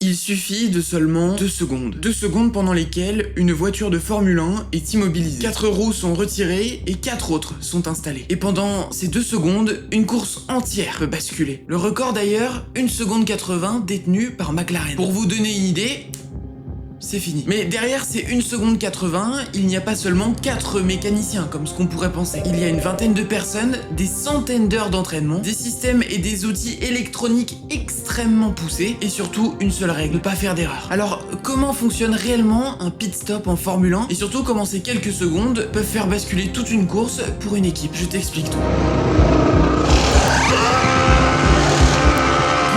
Il suffit de seulement 2 secondes. 2 secondes pendant lesquelles une voiture de Formule 1 est immobilisée. 4 roues sont retirées et 4 autres sont installées. Et pendant ces 2 secondes, une course entière peut basculer. Le record d'ailleurs, 1 seconde 80 détenu par McLaren. Pour vous donner une idée, c'est fini. Mais derrière ces 1 seconde 80, il n'y a pas seulement 4 mécaniciens, comme ce qu'on pourrait penser. Il y a une vingtaine de personnes, des centaines d'heures d'entraînement, des systèmes et des outils électroniques extrêmement poussés, et surtout une seule règle, ne pas faire d'erreur. Alors, comment fonctionne réellement un pit stop en Formule 1, et surtout comment ces quelques secondes peuvent faire basculer toute une course pour une équipe? Je t'explique tout.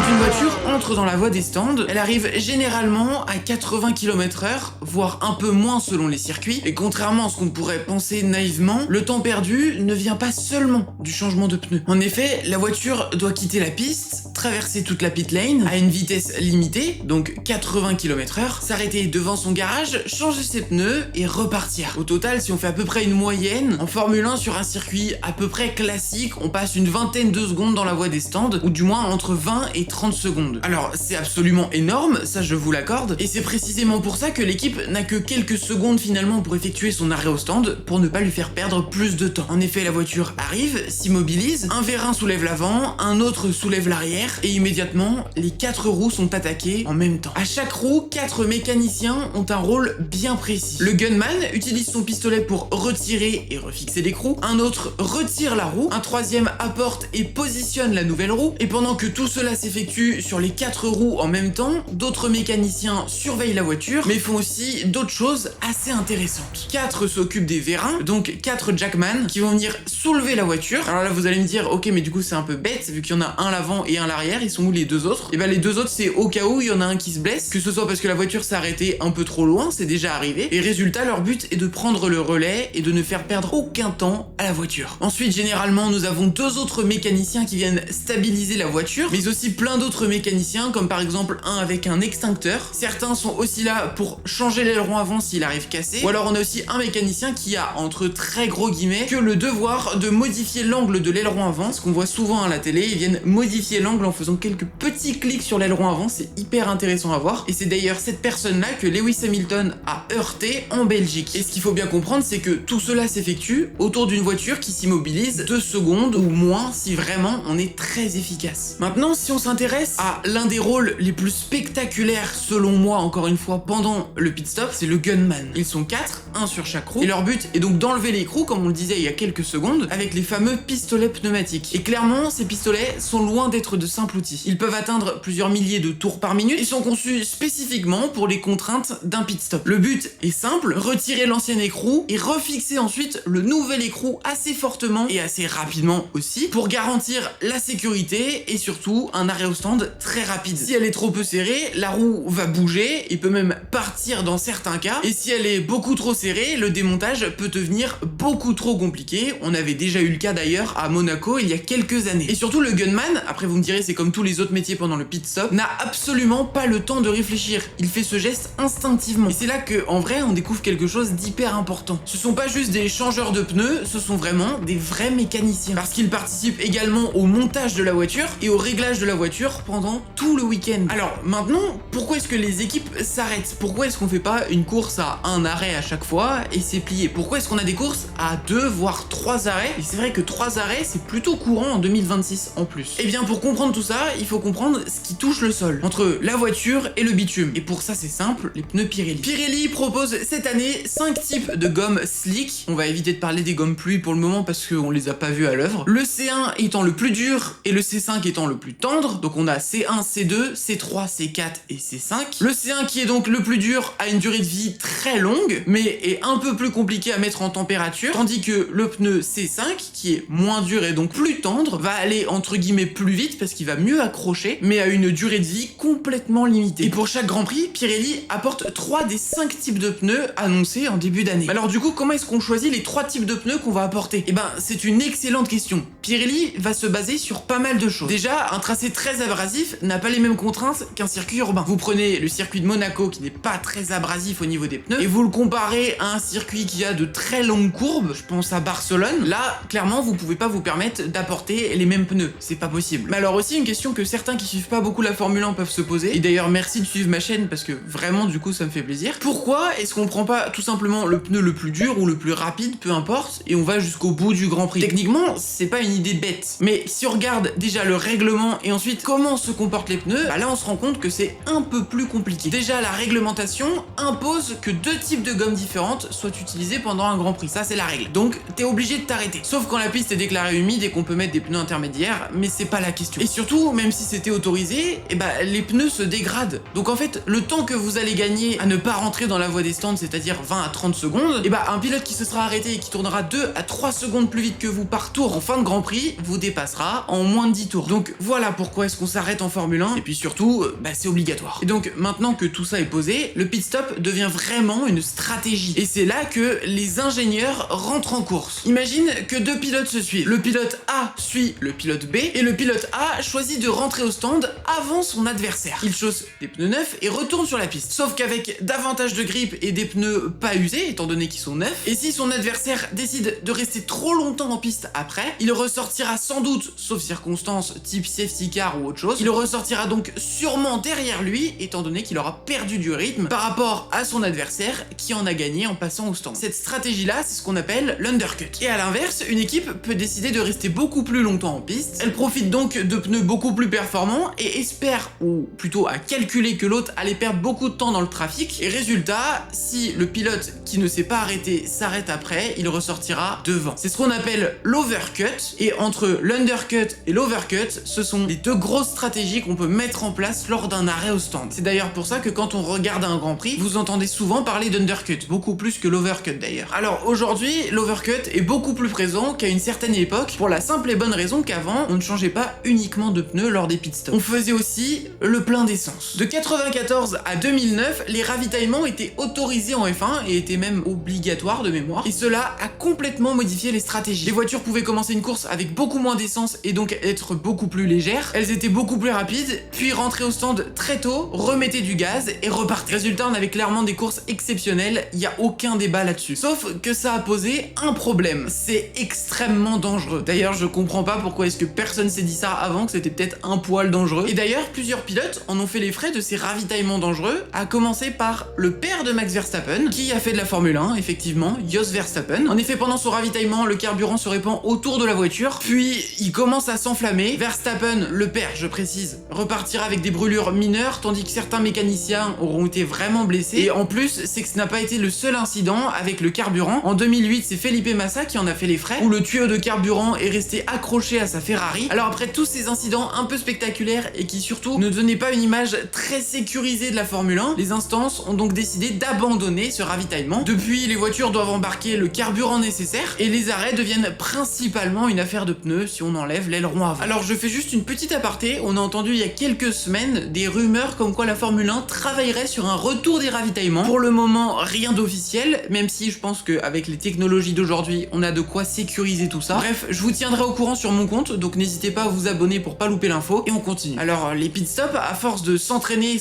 Une voiture entre dans la voie des stands, elle arrive généralement à 80 km/h, voire un peu moins selon les circuits, et contrairement à ce qu'on pourrait penser naïvement, le temps perdu ne vient pas seulement du changement de pneus. En effet, la voiture doit quitter la piste, traverser toute la pit lane à une vitesse limitée, donc 80 km/h, s'arrêter devant son garage, changer ses pneus et repartir. Au total, si on fait à peu près une moyenne, en Formule 1 sur un circuit à peu près classique, on passe une vingtaine de secondes dans la voie des stands, ou du moins entre 20 et 30 secondes. Alors c'est absolument énorme, ça je vous l'accorde, et c'est précisément pour ça que l'équipe n'a que quelques secondes finalement pour effectuer son arrêt au stand, pour ne pas lui faire perdre plus de temps. En effet, la voiture arrive, s'immobilise, un vérin soulève l'avant, un autre soulève l'arrière, et immédiatement, les 4 roues sont attaquées en même temps. À chaque roue, 4 mécaniciens ont un rôle bien précis. Le gunman utilise son pistolet pour retirer et refixer l'écrou, un autre retire la roue, un troisième apporte et positionne la nouvelle roue, et pendant que tout cela s'effectue sur les 4 roues en même temps, d'autres mécaniciens surveillent la voiture, mais font aussi d'autres choses assez intéressantes. 4 s'occupent des vérins, donc 4 jackman qui vont venir soulever la voiture. Alors là vous allez me dire, ok mais du coup c'est un peu bête, vu qu'il y en a un à l'avant et un à l'arrière, ils sont où les 2 autres? Et ben les 2 autres c'est au cas où il y en a un qui se blesse, que ce soit parce que la voiture s'est arrêtée un peu trop loin, c'est déjà arrivé, et résultat leur but est de prendre le relais et de ne faire perdre aucun temps à la voiture. Ensuite généralement nous avons 2 autres mécaniciens qui viennent stabiliser la voiture, mais aussi plein d'autres mécaniciens, comme par exemple un avec un extincteur. Certains sont aussi là pour changer l'aileron avant s'il arrive cassé, ou alors on a aussi un mécanicien qui a, entre très gros guillemets, que le devoir de modifier l'angle de l'aileron avant, ce qu'on voit souvent à la télé, ils viennent modifier l'angle en faisant quelques petits clics sur l'aileron avant, c'est hyper intéressant à voir, et c'est d'ailleurs cette personne-là que Lewis Hamilton a heurté en Belgique. Et ce qu'il faut bien comprendre, c'est que tout cela s'effectue autour d'une voiture qui s'immobilise 2 secondes ou moins si vraiment on est très efficace. Maintenant, si on s'intéresse à l'un des rôles les plus spectaculaires selon moi, encore une fois, pendant le pit stop, c'est le gunman. Ils sont 4, un sur chaque roue, et leur but est donc d'enlever l'écrou, comme on le disait il y a quelques secondes, avec les fameux pistolets pneumatiques. Et clairement, ces pistolets sont loin d'être de simples outils. Ils peuvent atteindre plusieurs milliers de tours par minute, ils sont conçus spécifiquement pour les contraintes d'un pit stop. Le but est simple, retirer l'ancien écrou et refixer ensuite le nouvel écrou assez fortement et assez rapidement aussi, pour garantir la sécurité et surtout un arrêt au stand très rapide. Si elle est trop peu serrée, la roue va bouger et peut même partir dans certains cas, et si elle est beaucoup trop serrée, le démontage peut devenir beaucoup trop compliqué. On avait déjà eu le cas d'ailleurs à Monaco il y a quelques années. Et surtout le gunman, après vous me direz c'est comme tous les autres métiers pendant le pit stop, n'a absolument pas le temps de réfléchir. Il fait ce geste instinctivement. Et c'est là que en vrai on découvre quelque chose d'hyper important. Ce sont pas juste des changeurs de pneus, ce sont vraiment des vrais mécaniciens. Parce qu'ils participent également au montage de la voiture et au réglage de la voiture pendant tout le week-end. Alors maintenant, pourquoi est-ce que les équipes s'arrêtent? Pourquoi est-ce qu'on fait pas une course à un arrêt à chaque fois et c'est plié? Pourquoi est-ce qu'on a des courses à 2 voire 3 arrêts? Et c'est vrai que 3 arrêts c'est plutôt courant en 2026 en plus. Et bien pour comprendre tout ça, il faut comprendre ce qui touche le sol, entre la voiture et le bitume. Et pour ça c'est simple, les pneus Pirelli. Pirelli propose cette année 5 types de gommes slick. On va éviter de parler des gommes pluie pour le moment parce qu'on les a pas vues à l'œuvre. Le C1 étant le plus dur et le C5 étant le plus tendre. Donc on a C1, C2, C3, C4 et C5. Le C1 qui est donc le plus dur a une durée de vie très longue, mais est un peu plus compliqué à mettre en température, tandis que le pneu C5, qui est moins dur et donc plus tendre, va aller entre guillemets plus vite parce qu'il va mieux accrocher, mais a une durée de vie complètement limitée. Et pour chaque Grand Prix, Pirelli apporte 3 des 5 types de pneus annoncés en début d'année. Alors du coup, comment est-ce qu'on choisit les 3 types de pneus qu'on va apporter? Eh ben, c'est une excellente question. Pirelli va se baser sur pas mal de choses. Déjà, un tracé très abrasif n'a pas les mêmes contraintes qu'un circuit urbain. Vous prenez le circuit de Monaco qui n'est pas très abrasif au niveau des pneus et vous le comparez à un circuit qui a de très longues courbes, je pense à Barcelone. Là, clairement, vous pouvez pas vous permettre d'apporter les mêmes pneus, c'est pas possible. Mais alors aussi, aussi une question que certains qui suivent pas beaucoup la Formule 1 peuvent se poser. Et d'ailleurs, merci de suivre ma chaîne parce que vraiment, du coup, ça me fait plaisir. Pourquoi est-ce qu'on prend pas tout simplement le pneu le plus dur ou le plus rapide, peu importe, et on va jusqu'au bout du Grand Prix? Techniquement, c'est pas une idée bête. Mais si on regarde déjà le règlement et ensuite comment se comportent les pneus, bah là, on se rend compte que c'est un peu plus compliqué. Déjà, la réglementation impose que 2 types de gommes différentes soient utilisées pendant un Grand Prix. Ça, c'est la règle. Donc, t'es obligé de t'arrêter. Sauf quand la piste est déclarée humide et qu'on peut mettre des pneus intermédiaires, mais c'est pas la question. Et surtout, même si c'était autorisé, et bah, les pneus se dégradent. Donc en fait, le temps que vous allez gagner à ne pas rentrer dans la voie des stands, c'est-à-dire 20 à 30 secondes, et bah, un pilote qui se sera arrêté et qui tournera 2 à 3 secondes plus vite que vous par tour en fin de Grand Prix, vous dépassera en moins de 10 tours. Donc voilà pourquoi est-ce qu'on s'arrête en Formule 1, et puis surtout, bah, c'est obligatoire. Et donc, maintenant que tout ça est posé, le pit stop devient vraiment une stratégie. Et c'est là que les ingénieurs rentrent en course. Imagine que 2 pilotes se suivent. Le pilote A suit le pilote B, et le pilote A choisit de rentrer au stand avant son adversaire. Il chausse des pneus neufs et retourne sur la piste. Sauf qu'avec davantage de grip et des pneus pas usés, étant donné qu'ils sont neufs, et si son adversaire décide de rester trop longtemps en piste après, il ressortira sans doute, sauf circonstances type safety car ou autre chose, il ressortira donc sûrement derrière lui, étant donné qu'il aura perdu du rythme par rapport à son adversaire qui en a gagné en passant au stand. Cette stratégie-là, c'est ce qu'on appelle l'undercut. Et à l'inverse, une équipe peut décider de rester beaucoup plus longtemps en piste. Elle profite donc de pneus beaucoup plus performants et espère, ou plutôt à calculer que l'autre allait perdre beaucoup de temps dans le trafic. Et résultat, si le pilote qui ne s'est pas arrêté s'arrête après, il ressortira devant. C'est ce qu'on appelle l'overcut. Et entre l'undercut et l'overcut, ce sont les 2 grosses stratégies qu'on peut mettre en place lors d'un arrêt au stand. C'est d'ailleurs pour ça que quand on regarde un Grand Prix, vous entendez souvent parler d'undercut, beaucoup plus que l'overcut d'ailleurs. Alors aujourd'hui, l'overcut est beaucoup plus présent qu'à une certaine époque, pour la simple et bonne raison qu'avant, on ne changeait pas uniquement de pneus lors des pit stops. On faisait aussi le plein d'essence. De 94 à 2009, les ravitaillements étaient autorisés en F1 et étaient même obligatoires de mémoire, et cela a complètement modifié les stratégies. Les voitures pouvaient commencer une course avec beaucoup moins d'essence et donc être beaucoup plus légères, elles étaient beaucoup plus rapides, puis rentrer au stand très tôt, remettaient du gaz et repartaient. Résultat, on avait clairement des courses exceptionnelles, il n'y a aucun débat là-dessus. Sauf que ça a posé un problème, c'est extrêmement dangereux. D'ailleurs, je comprends pas pourquoi est-ce que personne s'est dit ça avant, que c'était peut-être un poil dangereux. Et d'ailleurs, plusieurs pilotes en ont fait les frais de ces ravitaillements dangereux, à commencer par le père de Max Verstappen, qui a fait de la Formule 1, effectivement, Jos Verstappen. En effet, pendant son ravitaillement, le carburant se répand autour de la voiture, puis il commence à s'enflammer. Verstappen, le père, je précise, repartira avec des brûlures mineures, tandis que certains mécaniciens auront été vraiment blessés. Et en plus, c'est que ce n'a pas été le seul incident avec le carburant. En 2008, c'est Felipe Massa qui en a fait les frais, où le tuyau de carburant est resté accroché à sa Ferrari. Alors après tous ces incidents un peu spectaculaires et qui surtout ne donnaient pas une image très sécurisée de la Formule 1, les instances ont donc décidé d'abandonner ce ravitaillement. Depuis, les voitures doivent embarquer le carburant nécessaire et les arrêts deviennent principalement une affaire de pneus si on enlève l'aileron avant. Alors je fais juste une petite aparté, on a entendu il y a quelques semaines des rumeurs comme quoi la Formule 1 travaillerait sur un retour des ravitaillements. Pour le moment, rien d'officiel, même si je pense qu'avec les technologies d'aujourd'hui, on a de quoi sécuriser tout ça. Bref, je vous tiendrai au courant sur mon compte, donc n'hésitez pas à vous abonner pour pas louper l'info, et on continue. Alors les pit stops, à force de s'entraîner,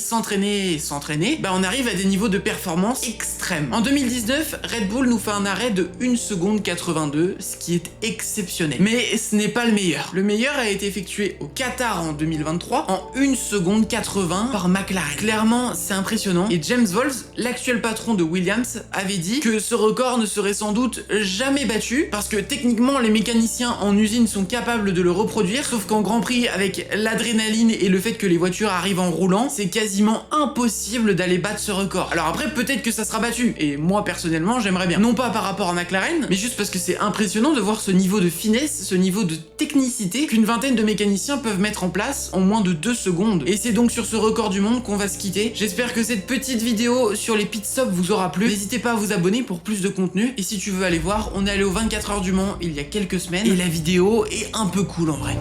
bah on arrive à des niveaux de performance extrêmes. En 2019, Red Bull nous fait un arrêt de 1 seconde 82, ce qui est exceptionnel. Mais ce n'est pas le meilleur. Le meilleur a été effectué au Qatar en 2023 en 1 seconde 80 par McLaren. Clairement, c'est impressionnant. Et James Vowles, l'actuel patron de Williams, avait dit que ce record ne serait sans doute jamais battu parce que techniquement, les mécaniciens en usine sont capables de le reproduire, sauf qu'en Grand Prix, avec l'adrénaline et le fait que les voitures arrivent en roulant, c'est quasiment impossible d'aller battre ce record. Alors après, peut-être que ça sera battu, et moi personnellement, j'aimerais bien. Non pas par rapport à McLaren, mais juste parce que c'est impressionnant de voir ce niveau de finesse, ce niveau de technicité qu'une vingtaine de mécaniciens peuvent mettre en place en moins de 2 secondes. Et c'est donc sur ce record du monde qu'on va se quitter. J'espère que cette petite vidéo sur les pit stops vous aura plu. N'hésitez pas à vous abonner pour plus de contenu. Et si tu veux aller voir, on est allé aux 24 heures du Mans il y a quelques semaines, et la vidéo est un peu cool en vrai.